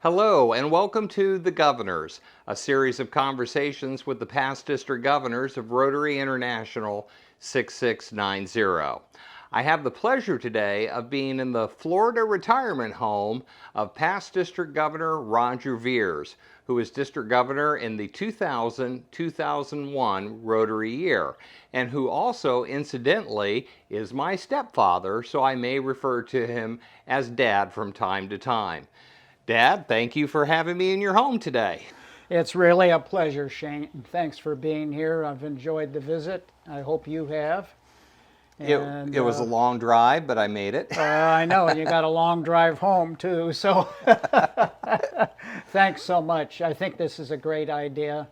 Hello and welcome to The Governors, a series of conversations with the past district governors of Rotary International 6690. I have the pleasure today of being in the Florida retirement home of past district governor Roger Viers, who was district governor in the 2000-2001 Rotary Year, and who also, incidentally, is my stepfather, so I may refer to him as Dad from time to time. Dad, thank you for having me in your home today. It's really a pleasure, Shane. Thanks for being here. I've enjoyed the visit. I hope you have. And it was a long drive, but I made it. I know, and you got a long drive home too, so thanks so much. I think this is a great idea,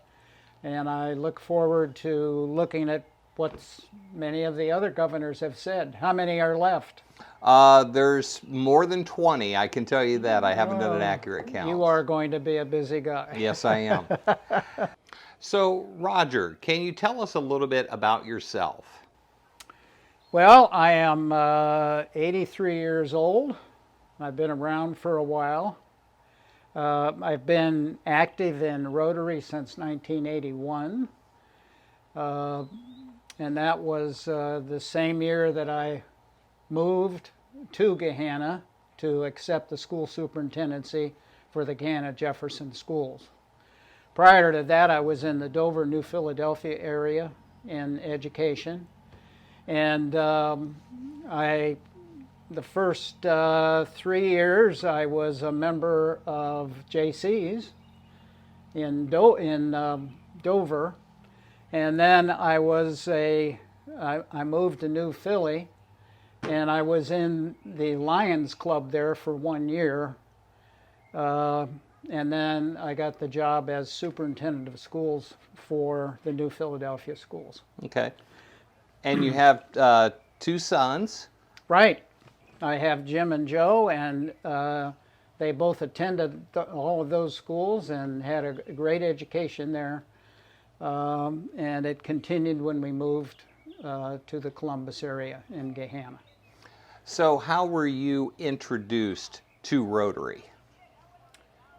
and I look forward to looking at what many of the other governors have said. How many are left? There's more than 20, I can tell you that. I haven't done an accurate count. You are going to be a busy guy. Yes, I am. So, Roger, can you tell us a little bit about yourself? Well, I am 83 years old. I've been around for a while. I've been active in Rotary since 1981. And that was the same year that I moved to Gahanna to accept the school superintendency for the Gahanna Jefferson schools. Prior to that, I was in the Dover, New Philadelphia area in education. And the first 3 years, I was a member of JC's in Dover. And then I moved to New Philly, and I was in the Lions Club there for 1 year. And then I got the job as superintendent of schools for the New Philadelphia schools. Okay. And you have two sons. Right. I have Jim and Joe, and they both attended all of those schools and had a great education there. And it continued when we moved to the Columbus area in Gahanna. So how were you introduced to Rotary?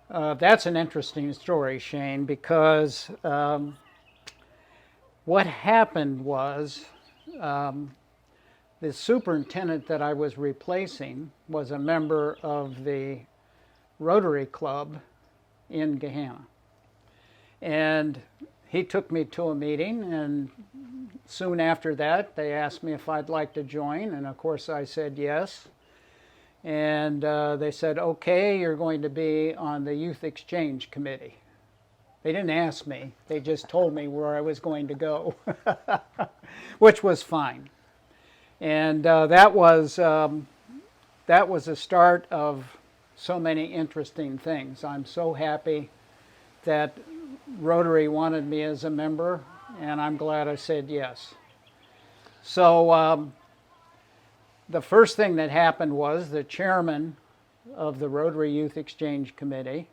That's an interesting story, Shane, because what happened was the superintendent that I was replacing was a member of the Rotary Club in Gahanna. And he took me to a meeting, and soon after that, they asked me if I'd like to join, and of course I said yes. And they said, okay, you're going to be on the Youth Exchange Committee. They didn't ask me, they just told me where I was going to go, which was fine. And that was the start of so many interesting things. I'm so happy that Rotary wanted me as a member, and I'm glad I said yes. So the first thing that happened was the chairman of the Rotary Youth Exchange Committee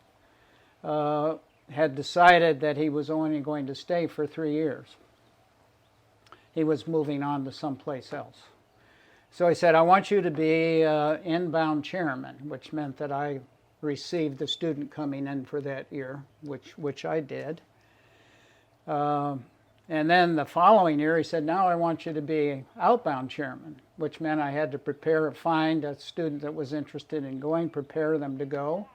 had decided that he was only going to stay for 3 years. He was moving on to someplace else. So he said, I want you to be inbound chairman, which meant that I received the student coming in for that year, which I did. And then the following year, he said, now I want you to be outbound chairman, which meant I had to find a student that was interested in going, prepare them to go.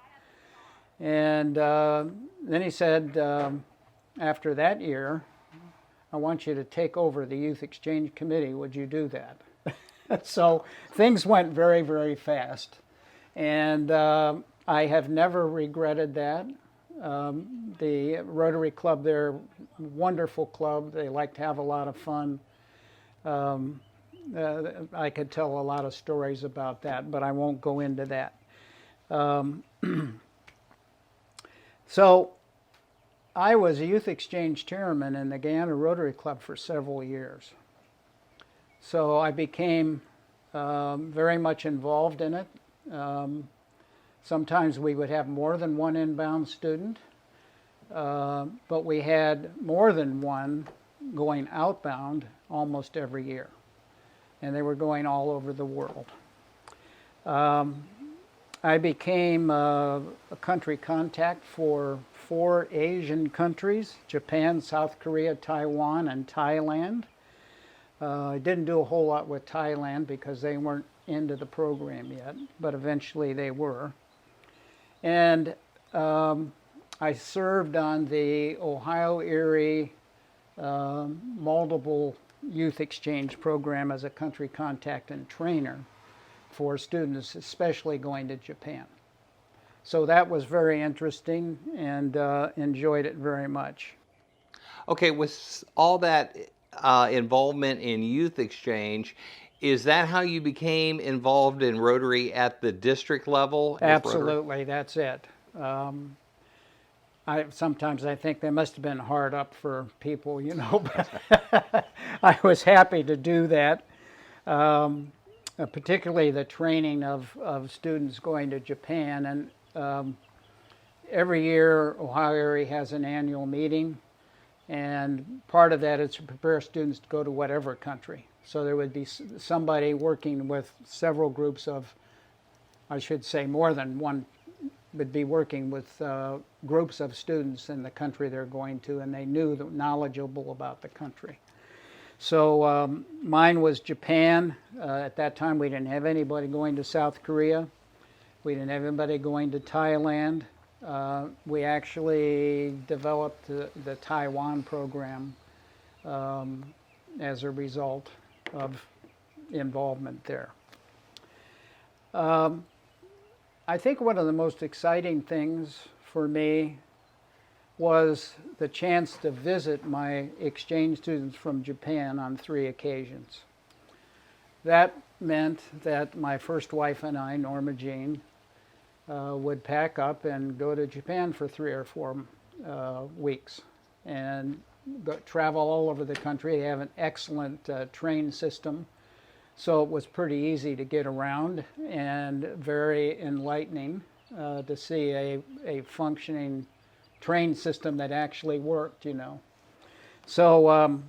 And then he said, after that year, I want you to take over the Youth Exchange Committee. Would you do that? So things went very, very fast. And I have never regretted that. The Rotary Club, they're a wonderful club. They like to have a lot of fun. I could tell a lot of stories about that, but I won't go into that. So I was a youth exchange chairman in the Gahanna Rotary Club for several years. So I became very much involved in it. Sometimes we would have more than one inbound student, but we had more than one going outbound almost every year. And they were going all over the world. I became a country contact for 4 Asian countries: Japan, South Korea, Taiwan, and Thailand. I didn't do a whole lot with Thailand because they weren't into the program yet, but eventually they were. And I served on the Ohio Erie multiple youth exchange program as a country contact and trainer for students, especially going to Japan. So that was very interesting, and enjoyed it very much. Okay, with all that involvement in youth exchange, is that how you became involved in Rotary at the district level? Absolutely, that's it. Sometimes I think they must have been hard up for people, but I was happy to do that. Particularly the training of students going to Japan. And every year, Ohio Erie has an annual meeting, and part of that is to prepare students to go to whatever country. So there would be somebody working with several groups of, I should say more than one, would be working with groups of students in the country they're going to, and they knew knowledgeable about the country. So mine was Japan. At that time, we didn't have anybody going to South Korea. We didn't have anybody going to Thailand. We actually developed the Taiwan program as a result of involvement there. I think one of the most exciting things for me was the chance to visit my exchange students from Japan on 3 occasions. That meant that my first wife and I, Norma Jean, would pack up and go to Japan for 3 or 4 weeks and travel all over the country. They have an excellent train system, so it was pretty easy to get around and very enlightening to see a functioning train system that actually worked, So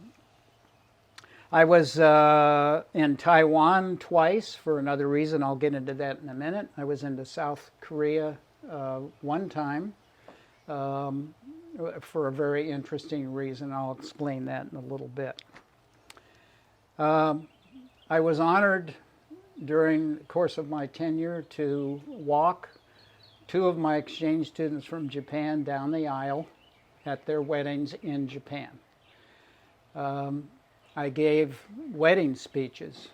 I was in Taiwan twice for another reason. I'll get into that in a minute. I was into South Korea one time for a very interesting reason. I'll explain that in a little bit. I was honored during the course of my tenure to walk 2 of my exchange students from Japan down the aisle at their weddings in Japan. I gave wedding speeches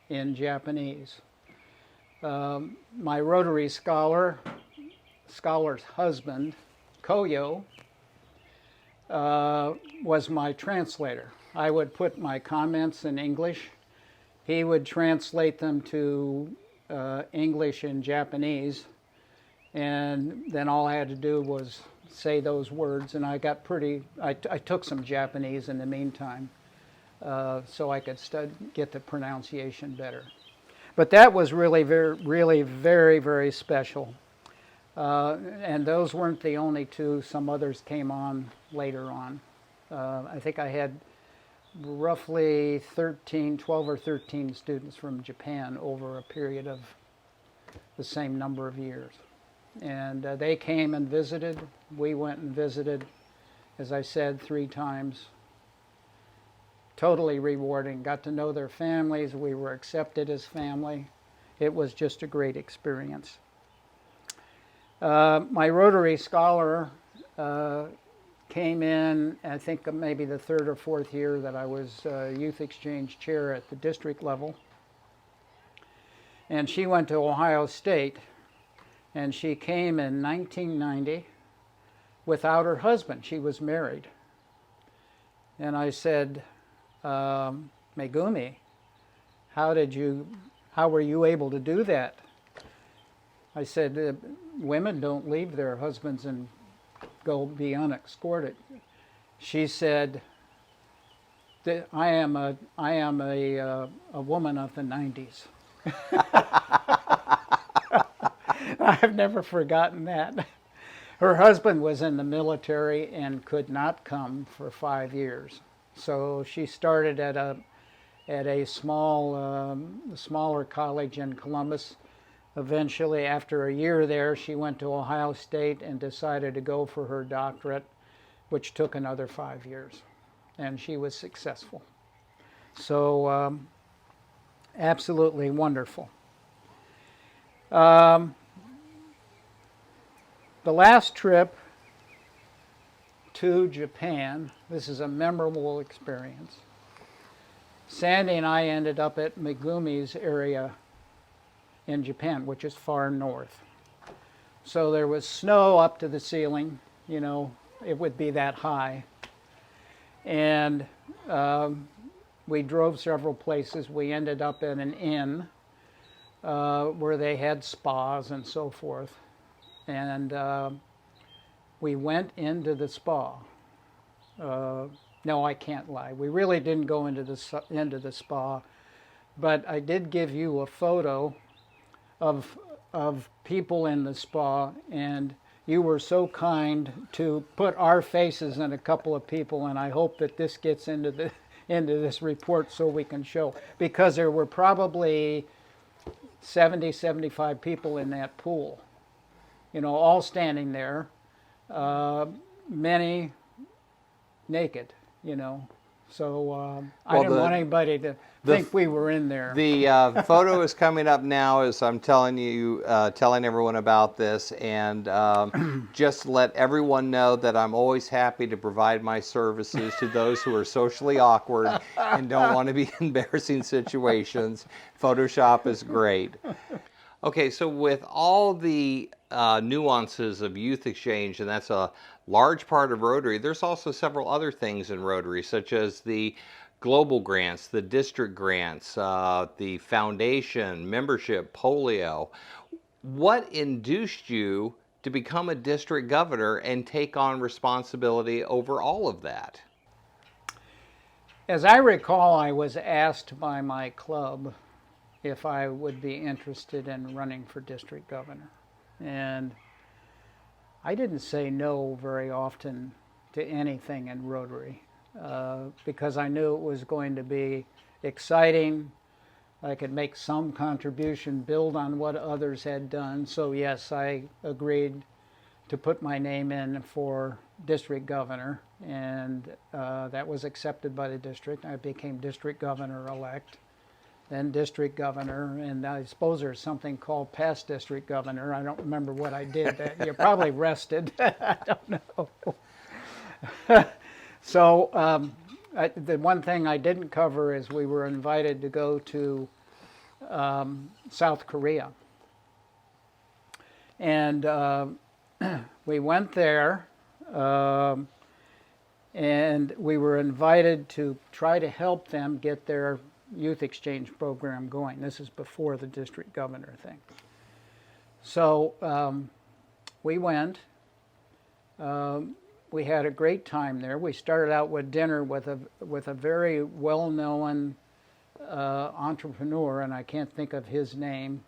in Japanese. My Rotary scholar's husband, Koyo, was my translator. I would put my comments in English. He would translate them to English and Japanese, and then all I had to do was say those words, and I took some Japanese in the meantime, so I could get the pronunciation better. But that was really, very, very special. And those weren't the only 2. Some others came on later on. I think I had roughly 12 or 13 students from Japan over a period of the same number of years. And they came and visited. We went and visited, as I said, 3 times. Totally rewarding. Got to know their families. We were accepted as family. It was just a great experience. My Rotary scholar came in, I think maybe the 3rd or 4th year that I was youth exchange chair at the district level. And she went to Ohio State, and she came in 1990 without her husband. She was married. And I said, Megumi, how were you able to do that? I said, women don't leave their husbands and go be unescorted. She said, I am a woman of the 90s. I've never forgotten that. Her husband was in the military and could not come for 5 years. So she started at a smaller college in Columbus, Eventually, after a year there, she went to Ohio State and decided to go for her doctorate, which took another 5 years. And she was successful. So, absolutely wonderful. The last trip to Japan, this is a memorable experience. Sandy and I ended up at Megumi's area in Japan, which is far north. So there was snow up to the ceiling, you know, it would be that high. And we drove several places. We ended up in an inn where they had spas and so forth. And we went into the spa. No, I can't lie. We really didn't go into the spa, but I did give you a photo of people in the spa, and you were so kind to put our faces in a couple of people, and I hope that this gets into this report so we can show, because there were probably 70, 75 people in that pool, you know, all standing there, many naked, you know. So I didn't want anybody to think we were in there. The photo is coming up now as I'm telling you, telling everyone about this, and just let everyone know that I'm always happy to provide my services to those who are socially awkward and don't want to be in embarrassing situations. Photoshop is great. Okay, so with all the nuances of youth exchange, and that's a large part of Rotary, there's also several other things in Rotary, such as the global grants, the district grants, the foundation, membership, polio. What induced you to become a district governor and take on responsibility over all of that? As I recall, I was asked by my club if I would be interested in running for district governor. And I didn't say no very often to anything in Rotary because I knew it was going to be exciting. I could make some contribution, build on what others had done. So yes, I agreed to put my name in for district governor, and that was accepted by the district. I became district governor-elect, then district governor, and I suppose there's something called past district governor. I don't remember what I did. You're probably rested. I don't know. So the one thing I didn't cover is we were invited to go to South Korea. And we went there, and we were invited to try to help them get their youth exchange program going. This is before the district governor thing. So we went. We had a great time there. We started out with dinner with a very well-known entrepreneur, and I can't think of his name.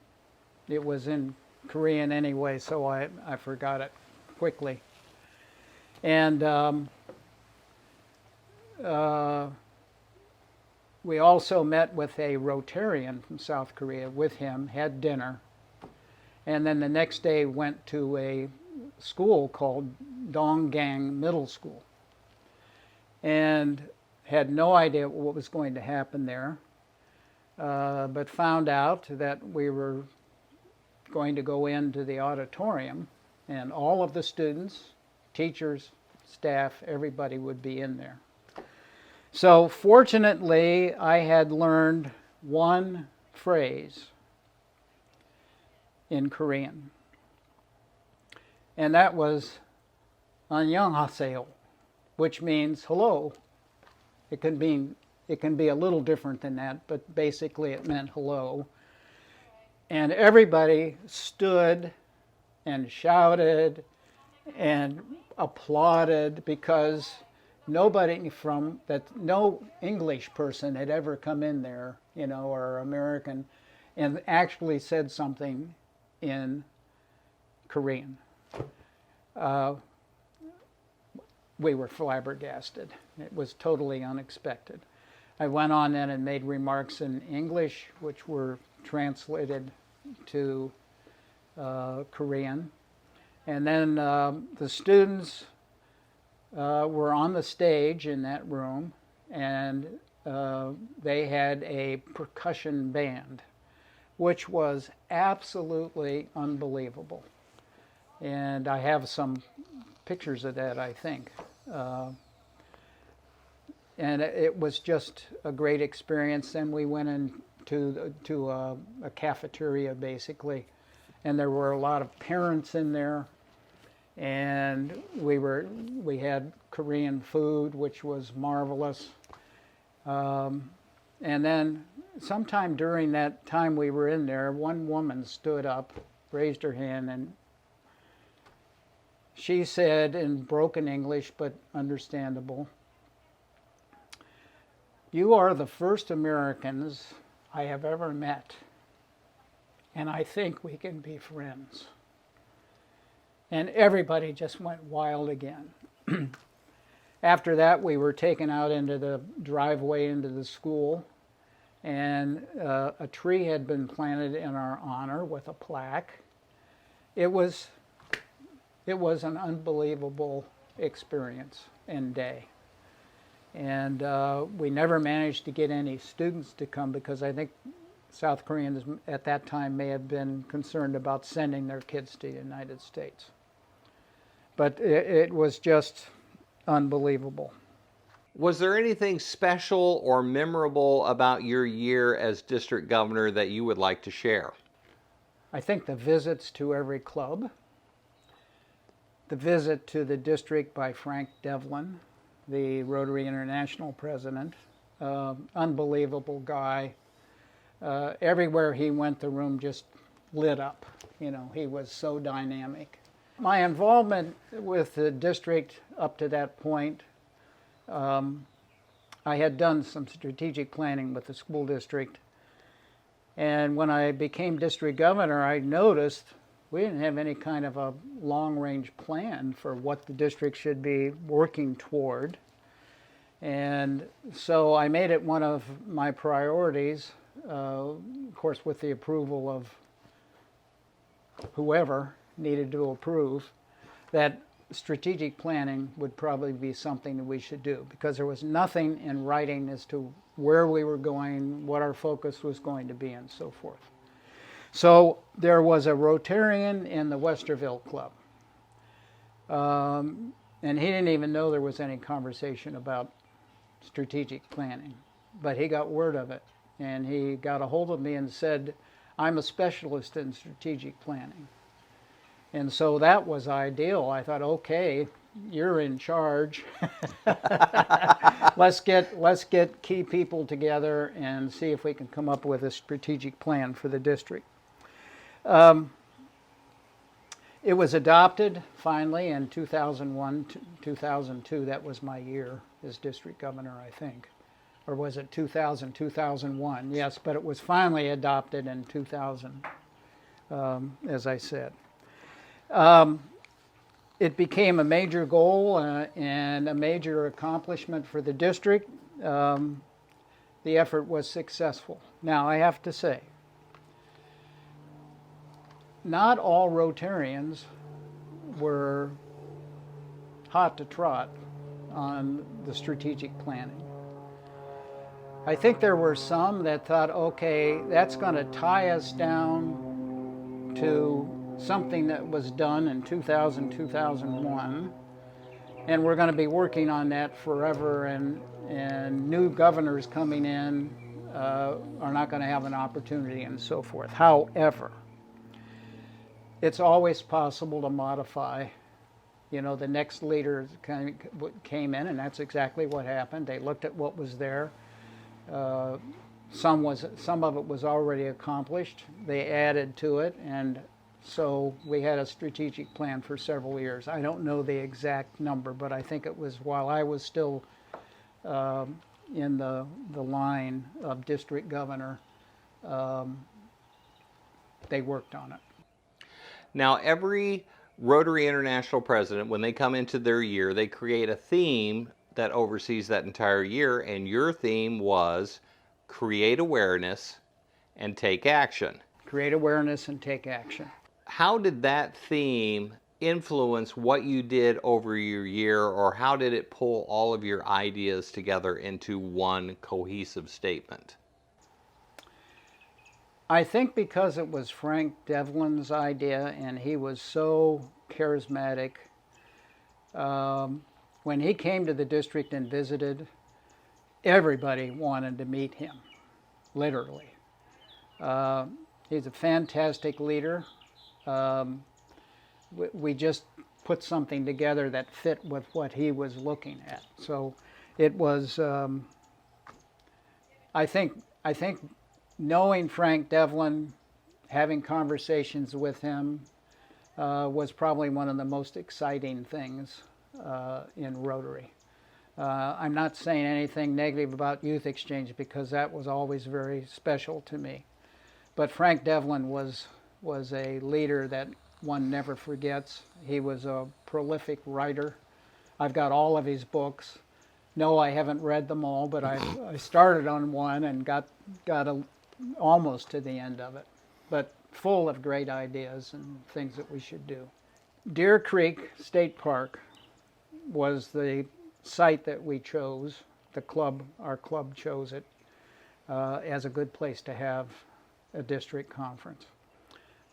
It was in Korean anyway, so I forgot it quickly. And we also met with a Rotarian from South Korea with him, had dinner, and then the next day went to a school called Donggang Middle School, and had no idea what was going to happen there, but found out that we were going to go into the auditorium, and all of the students, teachers, staff, everybody would be in there. So fortunately, I had learned one phrase in Korean, and that was "안녕하세요," which means hello. It can be a little different than that, but basically it meant hello. And everybody stood and shouted and applauded because no English person had ever come in there, you know, or American, and actually said something in Korean. We were flabbergasted. It was totally unexpected. I went on then and made remarks in English, which were translated to Korean. And then the students were on the stage in that room, and they had a percussion band, which was absolutely unbelievable. And I have some pictures of that, I think. And it was just a great experience. Then we went into a cafeteria, basically, and there were a lot of parents in there. And we had Korean food, which was marvelous. And then sometime during that time we were in there, one woman stood up, raised her hand, and she said in broken English, but understandable, "You are the first Americans I have ever met, and I think we can be friends." And everybody just went wild again. After that, we were taken out into the driveway into the school, and a tree had been planted in our honor with a plaque. It was an unbelievable experience and day. And we never managed to get any students to come because I think South Koreans at that time may have been concerned about sending their kids to the United States. But it was just unbelievable. Was there anything special or memorable about your year as district governor that you would like to share? I think the visits to every club, the visit to the district by Frank Devlin, the Rotary International president, unbelievable guy. Everywhere he went, the room just lit up. You know, he was so dynamic. My involvement with the district up to that point, I had done some strategic planning with the school district. And when I became district governor, I noticed we didn't have any kind of a long-range plan for what the district should be working toward. And so I made it one of my priorities, of course with the approval of whoever needed to approve, that strategic planning would probably be something that we should do, because there was nothing in writing as to where we were going, what our focus was going to be, and so forth. So there was a Rotarian in the Westerville Club, and he didn't even know there was any conversation about strategic planning, but he got word of it, and he got a hold of me and said, "I'm a specialist in strategic planning." And so that was ideal. I thought, okay, you're in charge. let's get key people together and see if we can come up with a strategic plan for the district. It was adopted finally in 2001, 2002. That was my year as district governor, I think. Or was it 2000, 2001? Yes, but it was finally adopted in 2000, as I said. It became a major goal and a major accomplishment for the district. The effort was successful. Now, I have to say, not all Rotarians were hot to trot on the strategic planning. I think there were some that thought, okay, that's going to tie us down to something that was done in 2000, 2001, and we're going to be working on that forever, and new governors coming in are not going to have an opportunity, and so forth. However, it's always possible to modify. You know, the next leader came in, and that's exactly what happened. They looked at what was there. Some of it was already accomplished. They added to it, and so we had a strategic plan for several years. I don't know the exact number, but I think it was while I was still in the line of district governor, they worked on it. Now, every Rotary International president, when they come into their year, they create a theme that oversees that entire year, and your theme was create awareness and take action. Create awareness and take action. How did that theme influence what you did over your year, or how did it pull all of your ideas together into one cohesive statement? I think because it was Frank Devlin's idea and he was so charismatic. When he came to the district and visited, everybody wanted to meet him, literally. Uh, he's a fantastic leader. Um, we just put something together that fit with what he was looking at. So it was, I think knowing Frank Devlin, having conversations with him, was probably one of the most exciting things in Rotary. I'm not saying anything negative about Youth Exchange because that was always very special to me. But Frank Devlin was a leader that one never forgets. He was a prolific writer. I've got all of his books. No, I haven't read them all, but I started on one and got almost to the end of it. But full of great ideas and things that we should do. Deer Creek State Park was the site that we chose. Our club chose it as a good place to have a district conference.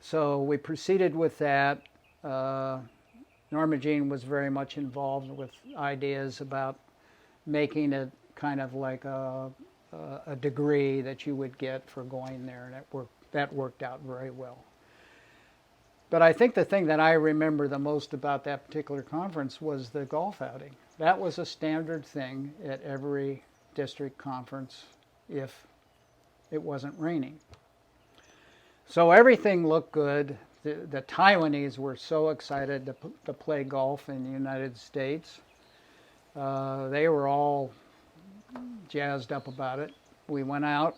So we proceeded with that. Norma Jean was very much involved with ideas about making it kind of like a degree that you would get for going there, and that worked out very well. But I think the thing that I remember the most about that particular conference was the golf outing. That was a standard thing at every district conference if it wasn't raining. So everything looked good. The Taiwanese were so excited to play golf in the United States. They were all jazzed up about it. We went out,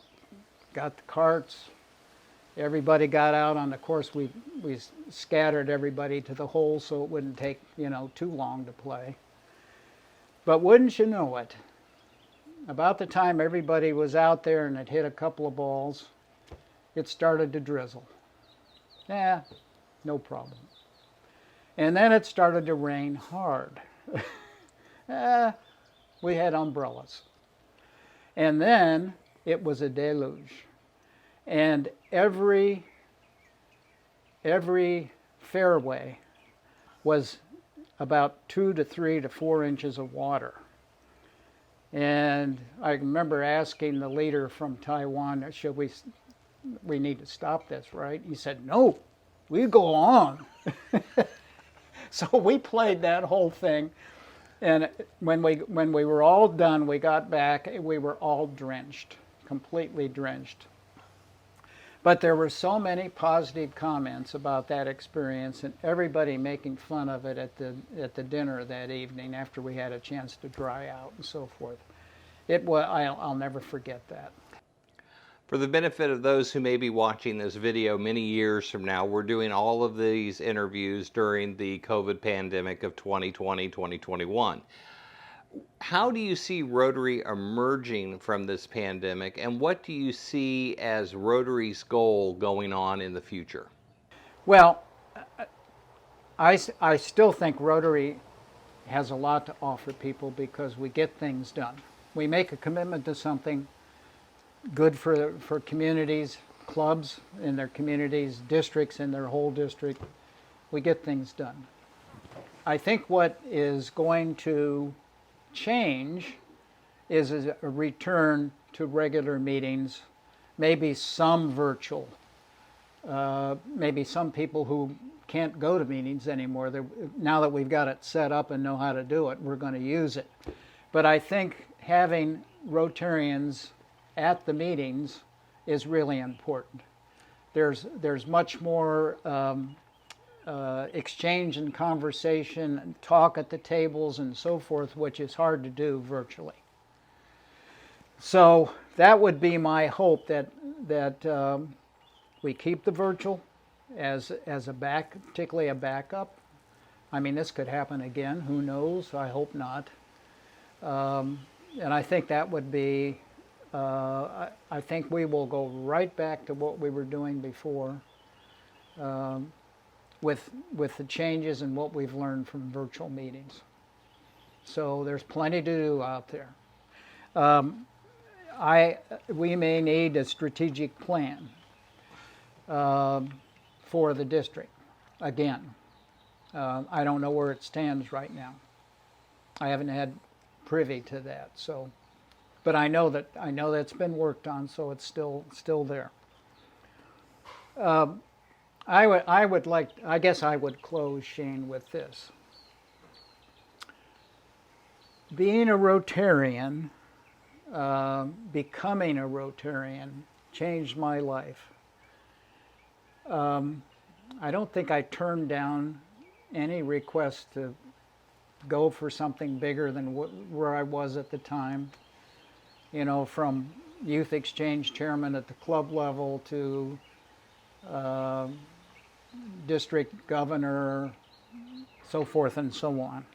got the carts. Everybody got out on the course. We scattered everybody to the holes so it wouldn't take too long to play. But wouldn't you know it, about the time everybody was out there and had hit a couple of balls, it started to drizzle. No problem. And then it started to rain hard. We had umbrellas. And then it was a deluge. And every fairway was about 2 to 3 to 4 inches of water. And I remember asking the leader from Taiwan, should we need to stop this, right? He said, no, we go on. So we played that whole thing. And when we were all done, we got back, we were all drenched, completely drenched. But there were so many positive comments about that experience, and everybody making fun of it at the dinner that evening after we had a chance to dry out and so forth. I'll never forget that. For the benefit of those who may be watching this video many years from now, we're doing all of these interviews during the COVID pandemic of 2020, 2021. How do you see Rotary emerging from this pandemic, and what do you see as Rotary's goal going on in the future? Well, I still think Rotary has a lot to offer people because we get things done. We make a commitment to something good for communities, clubs in their communities, districts in their whole district. We get things done. I think what is going to change is a return to regular meetings, maybe some virtual, maybe some people who can't go to meetings anymore. Now that we've got it set up and know how to do it, we're going to use it. But I think having Rotarians at the meetings is really important. There's much more exchange and conversation and talk at the tables and so forth, which is hard to do virtually. So that would be my hope, that we keep the virtual as particularly a backup. I mean, this could happen again. Who knows? I hope not. And I think that would be. I think we will go right back to what we were doing before. with the changes and what we've learned from virtual meetings. So there's plenty to do out there. We may need a strategic plan for the district. Again, I don't know where it stands right now. I haven't had privy to that. So, but I know that's been worked on, so it's still there. I guess I would close, Shane, with this. Being a Rotarian, becoming a Rotarian, changed my life. I don't think I turned down any request to go for something bigger than where I was at the time. You know, from youth exchange chairman at the club level to district governor, so forth and so on.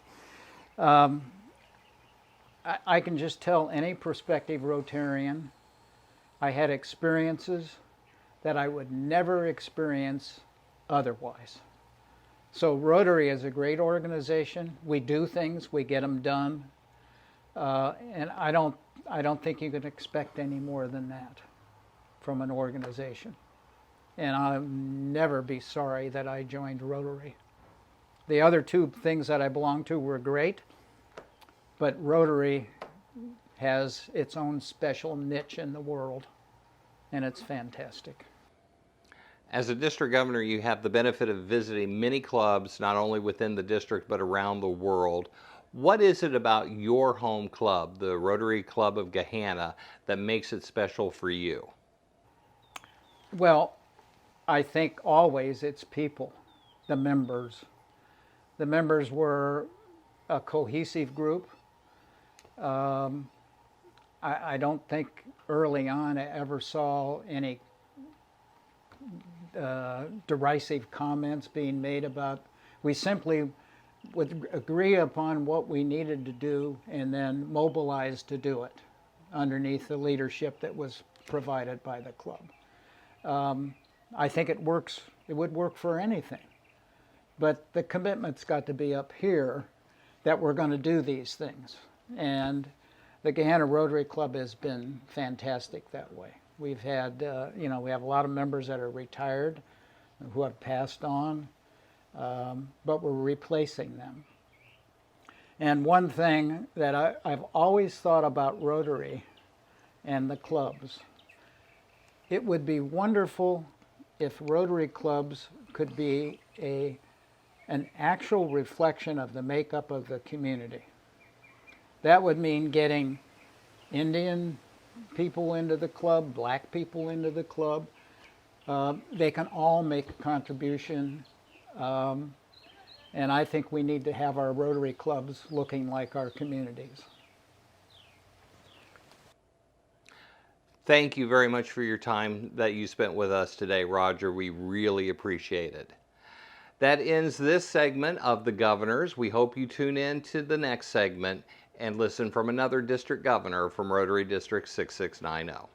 I can just tell any prospective Rotarian I had experiences that I would never experience otherwise. So Rotary is a great organization. We do things, we get them done, and I don't think you can expect any more than that from an organization. And I'll never be sorry that I joined Rotary. The other two things that I belonged to were great, but Rotary has its own special niche in the world, and it's fantastic. As a district governor, you have the benefit of visiting many clubs, not only within the district, but around the world. What is it about your home club, the Rotary Club of Gahanna, that makes it special for you? Well, I think always it's people, the members. The members were a cohesive group. I don't think early on I ever saw any derisive comments being made about. We simply would agree upon what we needed to do and then mobilize to do it underneath the leadership that was provided by the club. I think it works. It would work for anything, but the commitment's got to be up here that we're going to do these things. And the Gahanna Rotary Club has been fantastic that way. We've had, we have a lot of members that are retired, who have passed on, but we're replacing them. And one thing that I've always thought about Rotary and the clubs, it would be wonderful if Rotary clubs could be an actual reflection of the makeup of the community. That would mean getting Indian people into the club, black people into the club. They can all make a contribution. And I think we need to have our Rotary clubs looking like our communities. Thank you very much for your time that you spent with us today, Roger. We really appreciate it. That ends this segment of The Governors. We hope you tune in to the next segment and listen from another district governor from Rotary District 6690.